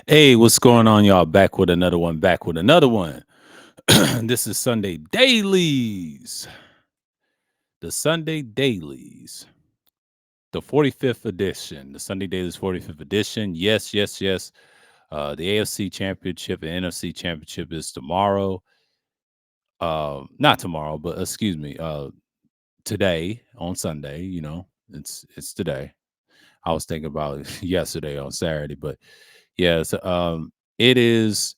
Hey, what's going on, y'all? Back with another one. Back with another one. This is Sunday Dailies. The Sunday Dailies. The 45th edition. The Sunday Dailies 45th edition. Yes, yes, yes. The AFC Championship and NFC Championship is tomorrow. Not tomorrow, but excuse me. Today on Sunday. It's today. I was thinking about it yesterday on Saturday, but yes, it is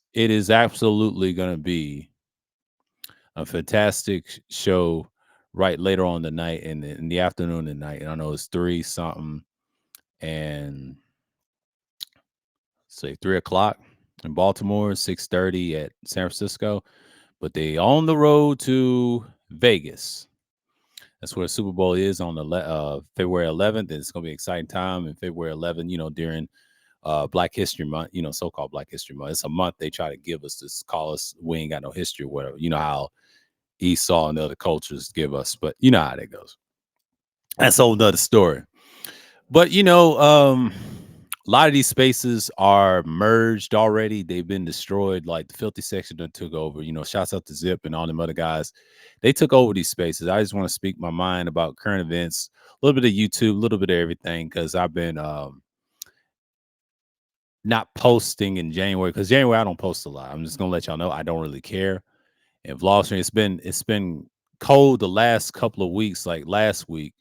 absolutely going to be a fantastic show right later on the night in the afternoon and night. And I know it's three something and say 3 o'clock in Baltimore, 6:30 at San Francisco, but they on the road to Vegas. That's where the Super Bowl is on the February 11th. And it's gonna be an exciting time in February 11th. During Black History Month. So-called Black History Month. It's a month they try to give us to call us we ain't got no history, or whatever. You know how Esau and other cultures give us, but you know how that goes. That's a whole nother story. But a lot of these spaces are merged already. They've been destroyed. Like the filthy section that took over. Shouts out to Zip and all them other guys. They took over these spaces. I just want to speak my mind about current events, a little bit of YouTube, a little bit of everything, because I've been not posting in January. Because January I don't post a lot. I'm just gonna let y'all know I don't really care. And vlog stream, it's been cold the last couple of weeks, like last week,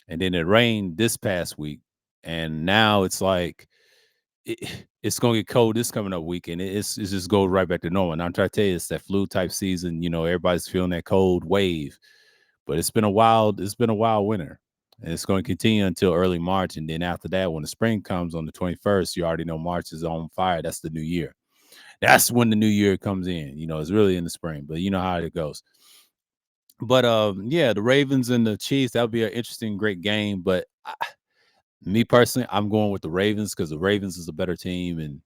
and then it rained this past week, and now it's like it's gonna get cold this coming up week, and it's just go right back to normal. And I'm trying to tell you, it's that flu type season. Everybody's feeling that cold wave, but it's been a wild winter, and it's going to continue until early March, and then after that, when the spring comes on the 21st, you already know March is on fire. That's the new year. That's when the new year comes in. It's really in the spring, but you know how it goes. But yeah, the Ravens and the Chiefs, that'll be an interesting, great game. But me personally, I'm going with the Ravens because the Ravens is a better team, and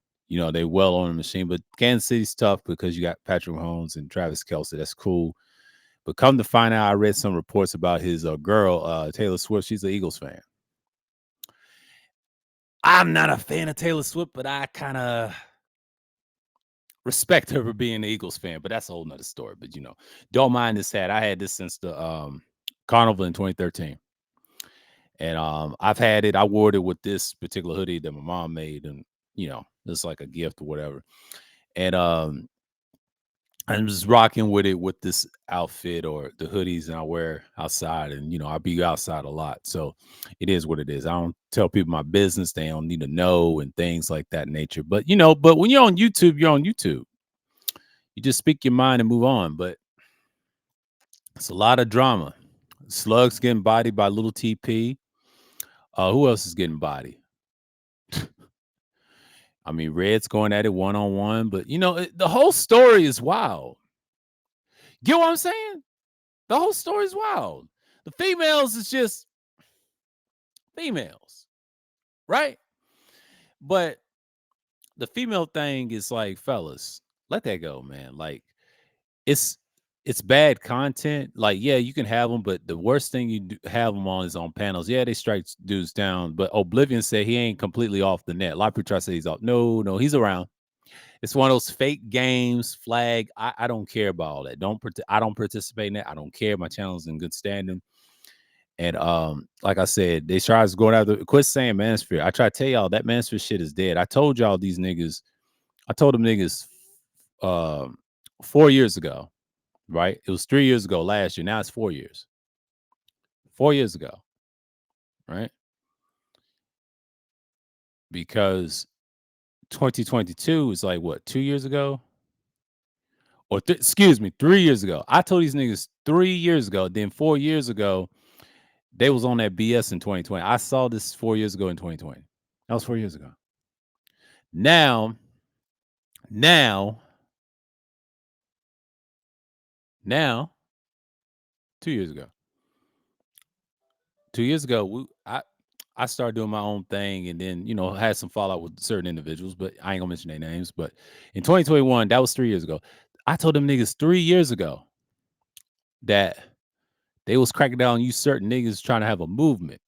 they well on the machine. But Kansas City's tough because you got Patrick Mahomes and Travis Kelce. That's cool. But come to find out, I read some reports about his girl, Taylor Swift. She's an Eagles fan. I'm not a fan of Taylor Swift, but I kind of respect her for being an Eagles fan, but that's a whole nother story. But don't mind this hat. I had this since the carnival in 2013. And I've had it. I wore it with this particular hoodie that my mom made, and it's like a gift or whatever. And I'm just rocking with it with this outfit or the hoodies, and I wear outside, and I be outside a lot. So it is what it is. I don't tell people my business; they don't need to know and things like that nature. But when you're on YouTube, you're on YouTube. You just speak your mind and move on. But it's a lot of drama. Slugs getting bodied by little TP. Who else is getting bodied? I mean, Red's going at it one on one, but the whole story is wild. Get what I'm saying? The whole story is wild. The females is just females, right? But the female thing is like, fellas, let that go, man. Like, it's it's bad content. Like, yeah, you can have them, but the worst thing have them on is on panels. Yeah, they strike dudes down, but Oblivion said he ain't completely off the net. A lot of people try to say he's off. No, no, he's around. It's one of those fake games, flag. I don't care about all that. I don't participate in that. I don't care. My channel's in good standing. And like I said, they try going after. Quit saying Manosphere. I try to tell y'all that Manosphere shit is dead. I told y'all these niggas. I told them niggas 4 years ago, right? It was 3 years ago last year. Now it's 4 years. 4 years ago, right? Because 2022 is like what, 2 years ago? Or excuse me, 3 years ago. I told these niggas 3 years ago. Then 4 years ago, they was on that BS in 2020. I saw this 4 years ago in 2020. That was 4 years ago. Now, now, now, 2 years ago. 2 years ago, I started doing my own thing, and then had some fallout with certain individuals, but I ain't gonna mention their names. But in 2021, that was 3 years ago. I told them niggas 3 years ago that they was cracking down on you certain niggas trying to have a movement.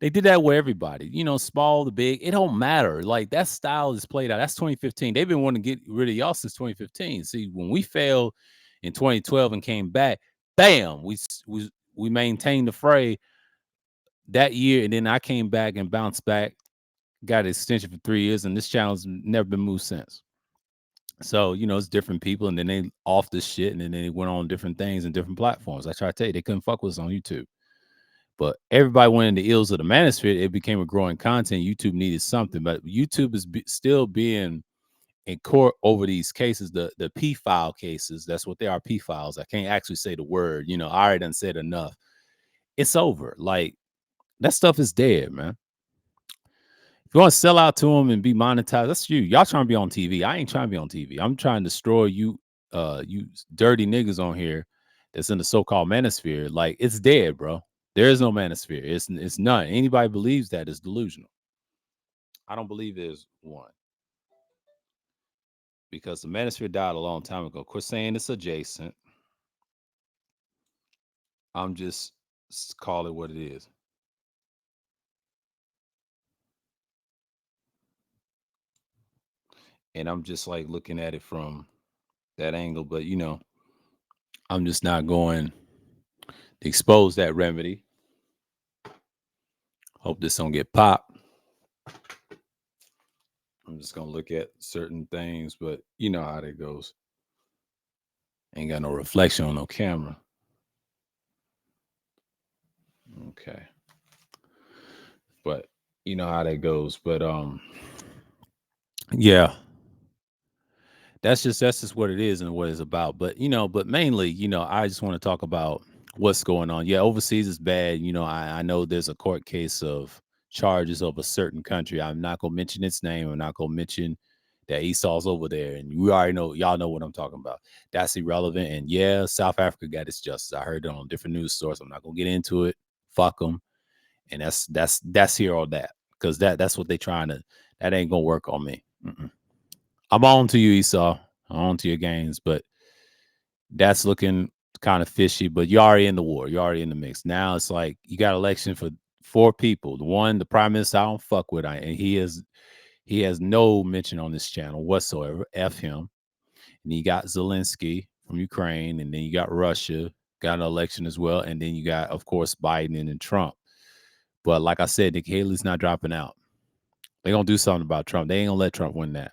They did that with everybody, small to big. It don't matter. Like that style is played out. That's 2015. They've been wanting to get rid of y'all since 2015. See, when we failed in 2012 and came back, bam, we maintained the fray that year, and then I came back and bounced back, got an extension for 3 years, and this channel's never been moved since. So, it's different people, and then they off this shit, and then they went on different things and different platforms. I try to tell you, they couldn't fuck with us on YouTube. But everybody went in the ills of the manosphere. It became a growing content. YouTube needed something, but YouTube is still being in court over these cases, the P file cases. That's what they are, P files. I can't actually say the word. I already done said enough. It's over. Like that stuff is dead, man. If you want to sell out to them and be monetized, that's you. Y'all trying to be on TV. I ain't trying to be on TV. I'm trying to destroy you, you dirty niggas on here that's in the so-called manosphere. Like it's dead, bro. There is no manosphere. It's none. Anybody believes that is delusional. I don't believe there's one. Because the manosphere died a long time ago. Quit saying it's adjacent. I'm just call it what it is. And I'm just like looking at it from that angle, but I'm just not going to expose that remedy. Hope this don't get popped. I'm just gonna look at certain things, but you know how that goes. Ain't got no reflection on no camera. Okay. But you know how that goes. But yeah. That's just what it is and what it's about. But but mainly, I just want to talk about what's going on. Yeah, overseas is bad. I know there's a court case of charges of a certain country. I'm not gonna mention its name. I'm not gonna mention that Esau's over there. And we already know, y'all know what I'm talking about. That's irrelevant. And yeah, South Africa got its justice. I heard it on different news sources. I'm not gonna get into it. Fuck them. And that's here or that. Because that's what they trying to, that ain't gonna work on me. Mm-mm. I'm on to you, Esau. I'm on to your games, but that's looking kind of fishy. But you're already in the war. You're already in the mix. Now it's like you got election for 4 people. The prime minister, I don't fuck with, and he has no mention on this channel whatsoever. F him. And you got Zelensky from Ukraine, and then you got Russia, got an election as well, and then you got, of course, Biden and Trump. But like I said, Nikki Haley's not dropping out. They're gonna do something about Trump. They ain't gonna let Trump win that.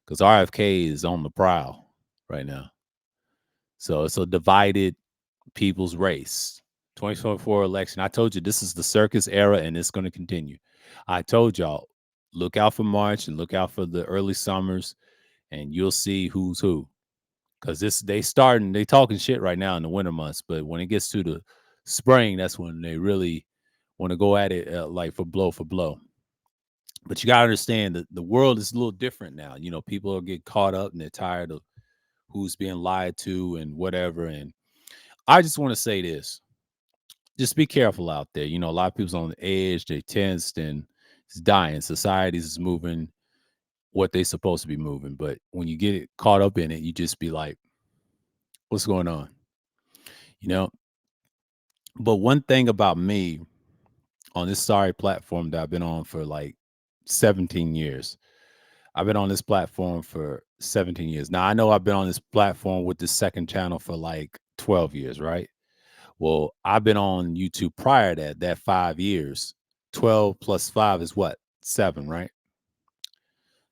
Because RFK is on the prowl right now. So it's a divided people's race. 2024 election. I told you this is the circus era and it's going to continue. I told y'all, look out for March and look out for the early summers and you'll see who's who. Because they talking shit right now in the winter months. But when it gets to the spring, that's when they really want to go at it like for blow for blow. But you got to understand that the world is a little different now. People get caught up and they're tired of who's being lied to and whatever. And I just want to say this. Just be careful out there. A lot of people's on the edge, they're tensed and it's dying. Societies is moving what they're supposed to be moving. But when you get caught up in it, you just be like, what's going on? But one thing about me on this sorry platform that I've been on for like 17 years. I've been on this platform for 17 years. Now, I know I've been on this platform with this second channel for like 12 years, right? Well, I've been on YouTube prior to that 5 years. 12 plus 5 is what? 7, right?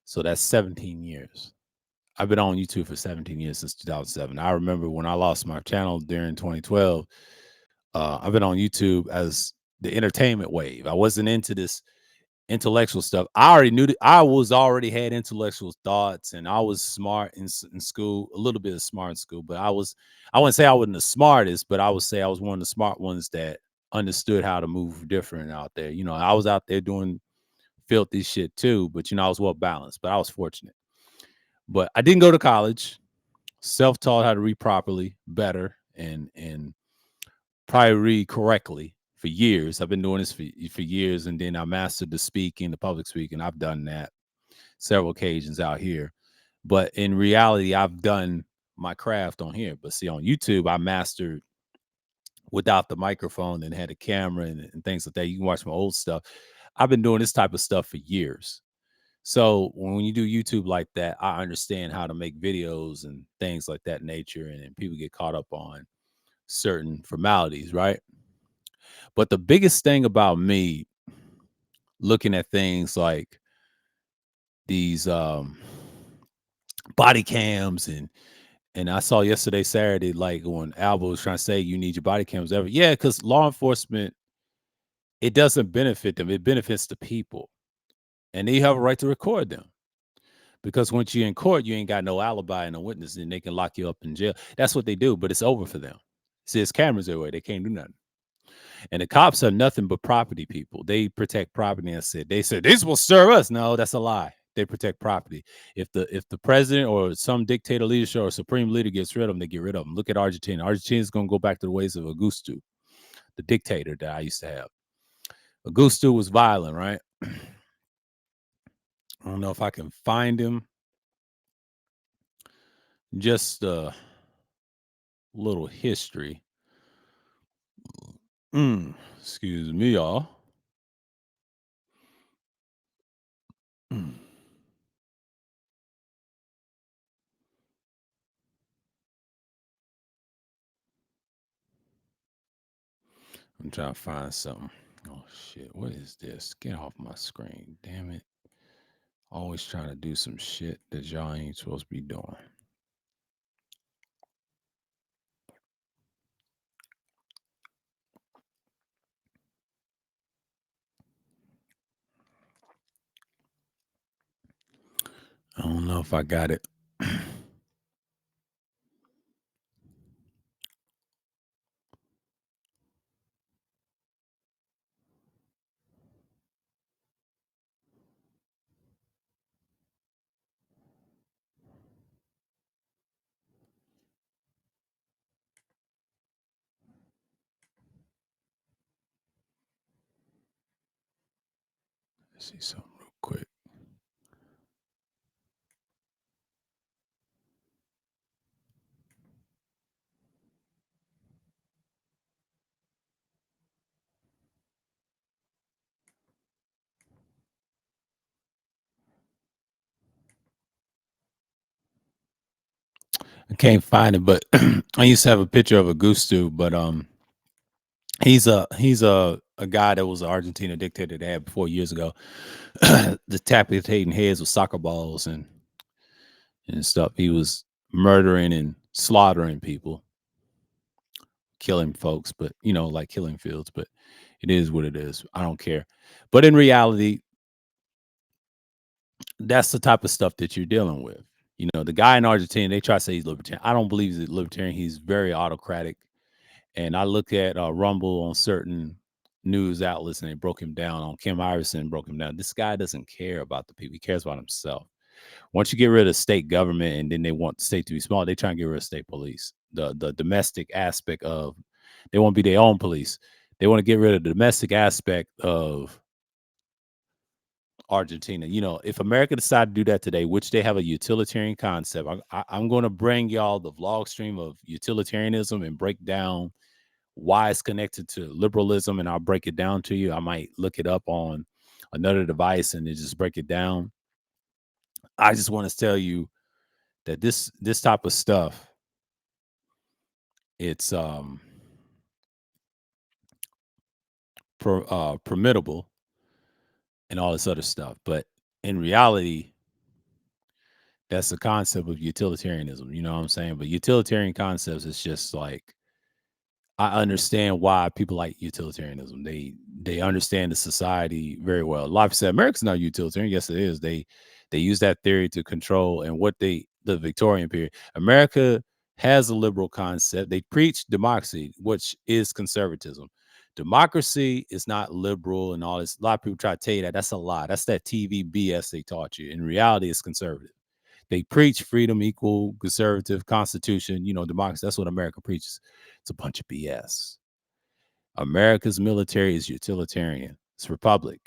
So that's 17 years. I've been on YouTube for 17 years since 2007. I remember when I lost my channel during 2012. I've been on YouTube as the entertainment wave. I wasn't into this intellectual stuff. I already knew that I was already had intellectual thoughts and I was smart in school, a little bit of smart in school, but I wouldn't say I wasn't the smartest, but I would say I was one of the smart ones that understood how to move different out there. I was out there doing filthy shit too, but I was well balanced, but I was fortunate. But I didn't go to college, self-taught how to read properly, better, and probably read correctly for years. I've been doing this for years, and then I mastered the speaking, the public speaking. I've done that several occasions out here. But in reality, I've done my craft on here. But see, on YouTube, I mastered without the microphone and had a camera and things like that. You can watch my old stuff. I've been doing this type of stuff for years. So when you do YouTube like that, I understand how to make videos and things like that nature, and people get caught up on certain formalities, right? But the biggest thing about me looking at things like these body cams and I saw yesterday Saturday like when Alba was trying to say you need your body cams ever. Yeah, because law enforcement, it doesn't benefit them. It benefits the people. And they have a right to record them. Because once you're in court, you ain't got no alibi and no witness, and they can lock you up in jail. That's what they do, but it's over for them. See, there's cameras everywhere. They can't do nothing. And the cops are nothing but property people. They protect property. And they said this will serve us. No, that's a lie. They protect property. If the president or some dictator leadership or supreme leader gets rid of them, they get rid of them. Look at Argentina. Argentina's gonna go back to the ways of Augusto, the dictator that I used to have. Augusto was violent, right? I don't know if I can find him. Just a little history. Excuse me, y'all. Mm. I'm trying to find something. Oh shit! What is this? Get off my screen! Damn it! Always trying to do some shit that y'all ain't supposed to be doing. I don't know if I got it. Let's see something real quick. I can't find it, but I used to have a picture of Augusto, but he's a guy that was an Argentina dictator they had before years ago. Decapitating heads with soccer balls and stuff. He was murdering and slaughtering people, killing folks, but like killing fields, but it is what it is. I don't care. But in reality, that's the type of stuff that you're dealing with. The guy in Argentina, they try to say he's libertarian. I don't believe he's libertarian. He's very autocratic. And I look at Rumble on certain news outlets, and they broke him down. On Kim Iverson broke him down. This guy doesn't care about the people. He cares about himself. Once you get rid of state government, and then they want the state to be small, they try and get rid of state police. The domestic aspect of they want to be their own police. They want to get rid of the domestic aspect of Argentina. If America decided to do that today, which they have a utilitarian concept, I'm going to bring y'all the vlog stream of utilitarianism and break down why it's connected to liberalism, and I'll break it down to you. I might look it up on another device and then just break it down. I just want to tell you that this type of stuff, it's permittable and all this other stuff, but in reality, that's the concept of utilitarianism. You know what I'm saying? But utilitarian concepts is just like I understand why people like utilitarianism. They understand the society very well. A lot of people say America's not utilitarian. Yes, it is. They use that theory to control and the Victorian period. America has a liberal concept. They preach democracy, which is conservatism. Democracy is not liberal and all this. A lot of people try to tell you that. That's a lie. That's that TV BS they taught you. In reality, it's conservative. They preach freedom, equal, conservative, constitution, democracy. That's what America preaches. It's a bunch of BS. America's military is utilitarian. It's republic.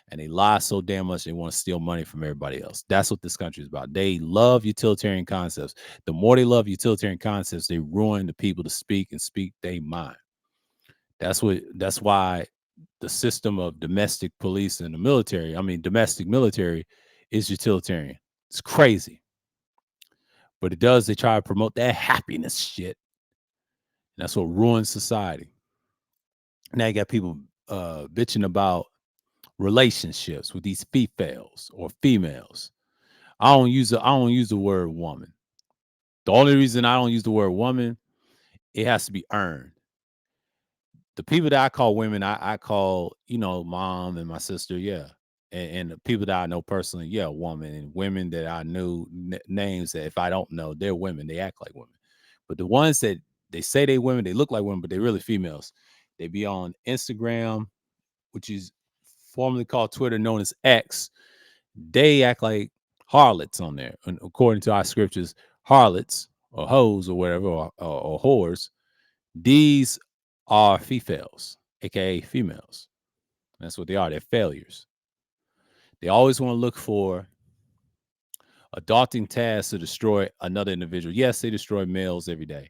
and they lie so damn much they want to steal money from everybody else. That's what this country is about. They love utilitarian concepts. The more they love utilitarian concepts, they ruin the people to speak and speak their mind. That's why the system of domestic police and the military, I mean domestic military, is utilitarian. It's crazy. But it does, they try to promote that happiness shit. And that's what ruins society. Now you got people bitching about relationships with these females or females. I don't use the word woman. The only reason I don't use the word woman, it has to be earned. The people that I call women, I call, mom and my sister, yeah. And the people that I know personally, yeah, woman. And women that I knew names that if I don't know, they're women. They act like women. But the ones that they say they women, they look like women, but they're really females. They be on Instagram, which is formerly called Twitter, known as X. They act like harlots on there. And according to our scriptures, harlots or hoes or whatever, or whores, these are females, aka females. That's what they are. They're failures. They always want to look for a daunting task to destroy another individual. Yes, they destroy males every day.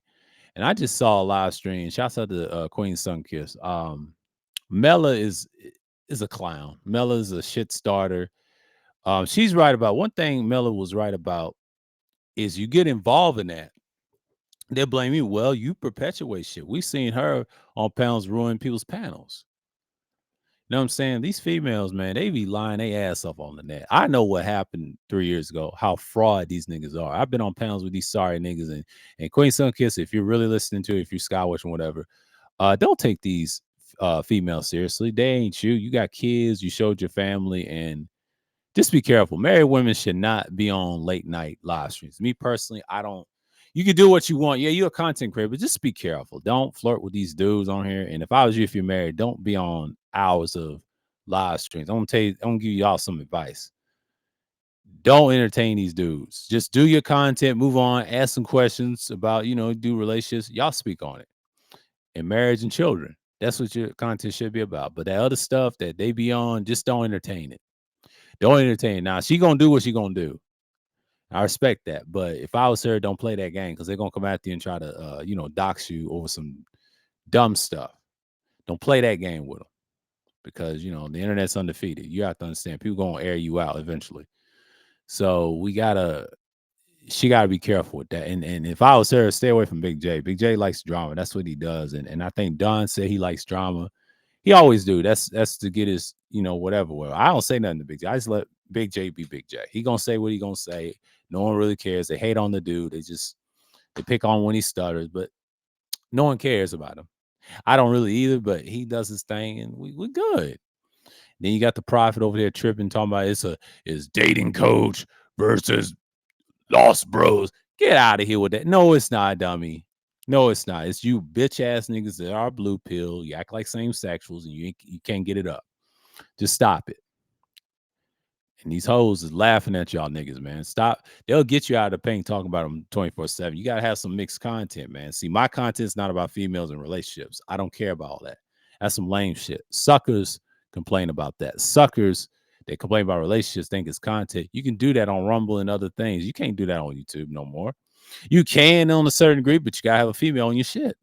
And I just saw a live stream. Shouts out to Queen Sunkiss. Mela is a clown. Mela is a shit starter. She's right about one thing. Mela was right about is you get involved in that, they'll blame you. Well, you perpetuate shit. We seen her on panels ruin people's panels. You know what I'm saying? These females, man, they be lying their ass off on the net. I know what happened 3 years ago, how fraud these niggas are. I've been on panels with these sorry niggas, and Queen Sunkiss, if you're really listening to it, if you're skywatching, whatever, don't take these females seriously. They ain't you. You got kids, you showed your family, and just be careful. Married women should not be on late night live streams. Me personally, I don't. You can do what you want. Yeah, you're a content creator, but just be careful. Don't flirt with these dudes on here. And if I was you, if you're married, don't be on hours of live streams. I'm gonna tell you, I'm gonna give y'all some advice. Don't entertain these dudes. Just do your content, move on, ask some questions about, do relationships. Y'all speak on it. And marriage and children. That's what your content should be about. But that other stuff that they be on, just don't entertain it. Don't entertain it. Now she gonna do what she gonna do. I respect that. But if I was her, don't play that game because they're gonna come after you and try to dox you over some dumb stuff. Don't play that game with them because the internet's undefeated. You have to understand people gonna air you out eventually. So she gotta be careful with that. And if I was her, stay away from Big J. Big J likes drama. That's what he does. And I think Don said he likes drama. He always do. That's to get his, whatever. Well, I don't say nothing to Big J. I just let Big J be Big J. He gonna say what he gonna say. No one really cares. They hate on the dude. They pick on when he stutters, but no one cares about him. I don't really either, but he does his thing and we good. Then you got the prophet over there tripping, talking about it's dating coach versus lost bros. Get out of here with that. No, it's not, dummy. No, it's not. It's you bitch ass niggas that are blue pill. You act like same sexuals and you can't get it up. Just stop it. And these hoes is laughing at y'all niggas, man. Stop. They'll get you out of the paint talking about them 24/7. You got to have some mixed content, man. See, my content's not about females and relationships. I don't care about all that. That's some lame shit. Suckers complain about that. Suckers that complain about relationships think it's content. You can do that on Rumble and other things. You can't do that on YouTube no more. You can on a certain degree, but you got to have a female on your shit.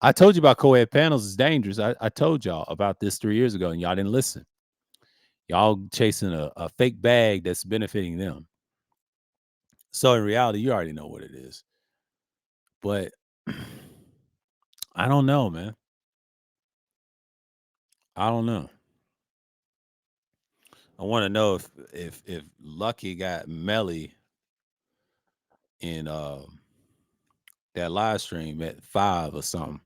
I told you about co-ed panels is dangerous. I told y'all about this 3 years ago and y'all didn't listen. Y'all chasing a fake bag that's benefiting them. So in reality, you already know what it is. But I don't know, man. I don't know. I want to know if Lucky got Melly in that live stream at 5 or something.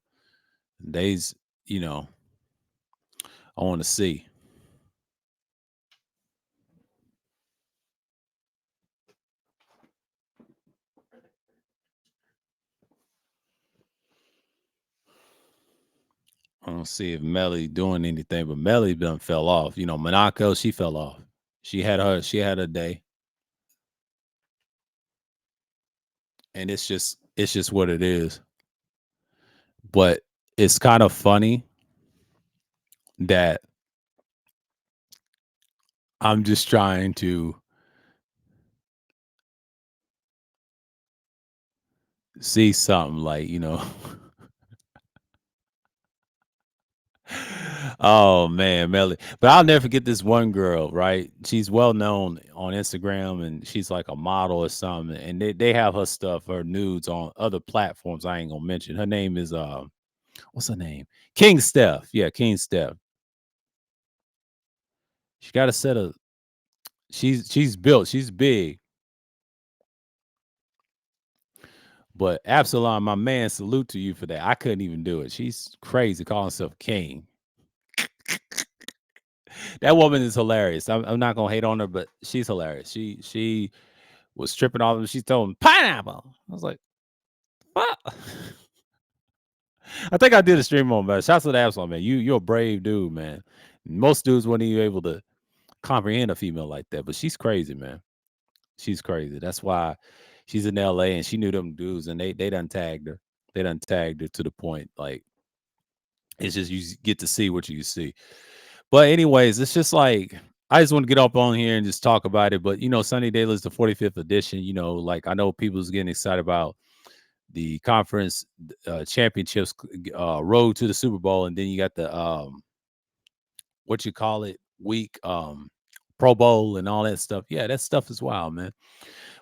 They's, I want to see. I don't see if Melly doing anything, but Melly done fell off. Monaco, she fell off. She had her day. And it's just what it is. But it's kind of funny that I'm just trying to see something like, oh man, Melly. But I'll never forget this one girl, right? She's well known on Instagram and she's like a model or something. And they have her stuff, her nudes on other platforms. I ain't gonna mention. Her name is what's her name? King Steph. Yeah, King Steph. She got a set of she's built, she's big. But Absalom, my man, salute to you for that. I couldn't even do it. She's crazy, calling herself king. That woman is hilarious. I'm not gonna hate on her, but she's hilarious. She was tripping off him. She told him pineapple. I was like, what? I think I did a stream on, man. Shouts to the Absalom, man. You're a brave dude, man. Most dudes weren't even able to comprehend a female like that, but she's crazy, man. She's crazy. That's why she's in LA and she knew them dudes and they done tagged her. They done tagged her to the point. Like it's just you get to see what you see. But anyways, it's just like I just want to get up on here and just talk about it. But Sunny Daily is the 45th edition. Like I know people's getting excited about the conference championships, road to the Super Bowl, and then you got the what you call it week, Pro Bowl and all that stuff. Yeah, that stuff is wild, man.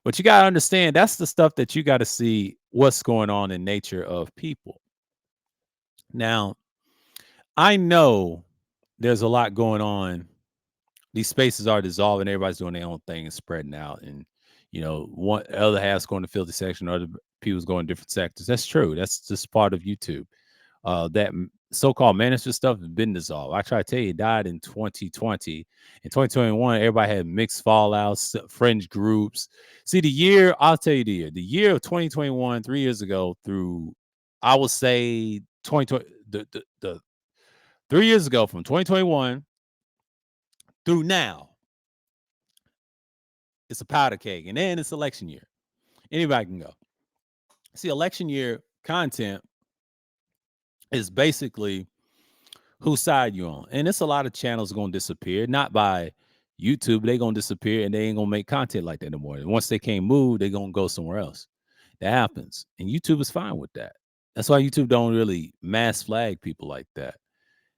But you gotta understand that's the stuff that you got to see what's going on in nature of people. Now, I know there's a lot going on. These spaces are dissolving. Everybody's doing their own thing and spreading out. And, one other half's going to filthy section, other people's going different sectors. That's true. That's just part of YouTube. That so-called minister stuff has been dissolved. I try to tell you, it died in 2020. In 2021, everybody had mixed fallouts, fringe groups. See, I'll tell you the year of 2021, 3 years ago, through, I would say 2020, the 3 years ago from 2021 through now, it's a powder keg. And then it's election year. Anybody can go. See, election year content is basically whose side you on. And it's a lot of channels going to disappear, not by YouTube. They're going to disappear and they ain't going to make content like that anymore. And once they can't move, they're going to go somewhere else. That happens. And YouTube is fine with that. That's why YouTube don't really mass flag people like that.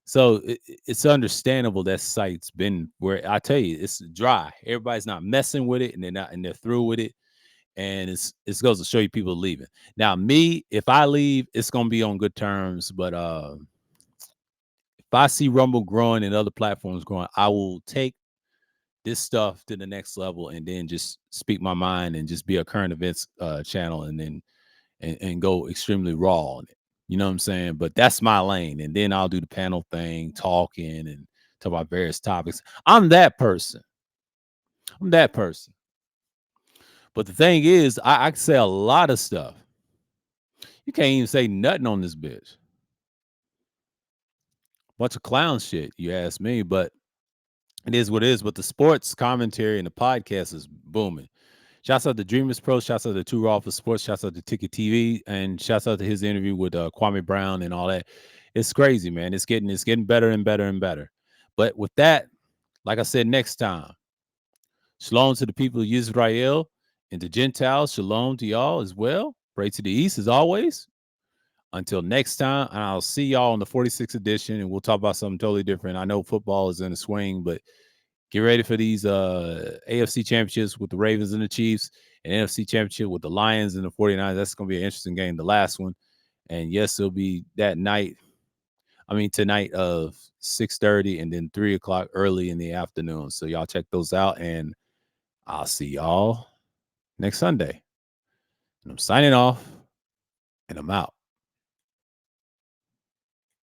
So it's understandable that site's been where I tell you it's dry. Everybody's not messing with it, and they're through with it. And it goes to show you people leaving. Now, me, if I leave, it's gonna be on good terms. But if I see Rumble growing and other platforms growing, I will take this stuff to the next level and then just speak my mind and just be a current events channel and then and go extremely raw on it. You know what I'm saying? But that's my lane. And then I'll do the panel thing, talking and talk about various topics. I'm that person. I'm that person. But the thing is, I can say a lot of stuff. You can't even say nothing on this bitch. Bunch of clown shit, you ask me, but it is what it is. But the sports commentary and the podcast is booming. Shouts out to Dreamers Pro. Shouts out to Two Raw for Sports. Shouts out to Ticket TV, and shouts out to his interview with Kwame Brown and all that. It's crazy, man. It's getting better and better and better. But with that, like I said, next time, shalom to the people of Israel and the Gentiles. Shalom to y'all as well. Pray to the East as always. Until next time, and I'll see y'all on the 46th edition, and we'll talk about something totally different. I know football is in the swing, but get ready for these AFC championships with the Ravens and the Chiefs, and NFC championship with the Lions and the 49ers. That's going to be an interesting game, the last one. And yes, it'll be that night. I mean, tonight of 6:30 and then 3 o'clock early in the afternoon. So y'all check those out, and I'll see y'all next Sunday. And I'm signing off, and I'm out.